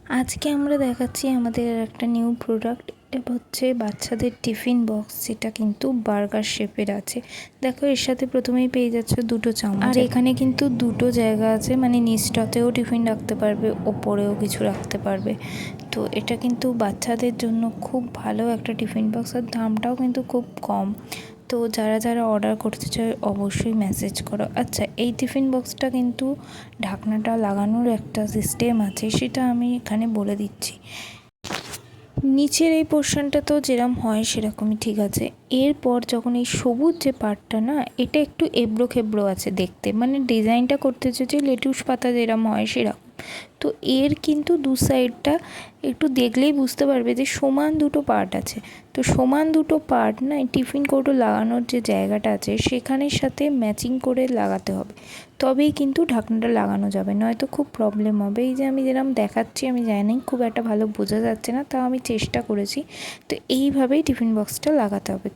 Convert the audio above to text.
আজকে আমরা দেখাচ্ছি আমাদের একটা নিউ প্রোডাক্ট। এটা হচ্ছে বাচ্চাদের টিফিন বক্স, যেটা কিন্তু বার্গার শেপের আছে। দেখো, এর সাথে প্রথমেই পেয়ে যাচ্ছে দুটো চামচ, আর এখানে কিন্তু দুটো জায়গা আছে, মানে নিচটাতেও টিফিন রাখতে পারবে, ওপরেও কিছু রাখতে পারবে। তো এটা কিন্তু বাচ্চাদের জন্য খুব ভালো একটা টিফিন বক্স, আর দামটাও কিন্তু খুব কম। তো যারা যারা অর্ডার করতে চায় অবশ্যই মেসেজ করো। আচ্ছা, এই টিফিন বক্সটা কিন্তু ঢাকনাটা লাগানোর একটা সিস্টেম আছে, সেটা আমি এখানে বলে দিচ্ছি। নিচের এই পোর্শনটা তো যেরকম হয় সেরকমই ঠিক আছে। এরপর যখন এই সবুজ যে পার্টটা না, এটা একটু এবড়ো খেবড়ো আছে দেখতে, মানে ডিজাইনটা করতে যে লেটুস পাতা যেরকম হয় সেরকম। তো এর কিন্তু দু সাইডটা একটু দেখলেই বুঝতে পারবে যে সমান দুটো পার্ট আছে। তো সমান দুটো পার্ট না, টিফিন কৌটো লাগানোর যে জায়গাটা আছে সেখানের সাথে ম্যাচিং করে লাগাতে হবে, তবেই কিন্তু ঢাকনাটা লাগানো যাবে, নয়তো খুব প্রবলেম হবে। এই যে আমি যেরকম দেখাচ্ছি, আমি জানি খুব একটা ভালো বোঝা যাচ্ছে না, তাও আমি চেষ্টা করেছি। তো এইভাবেই টিফিন বক্সটা লাগাতে হবে।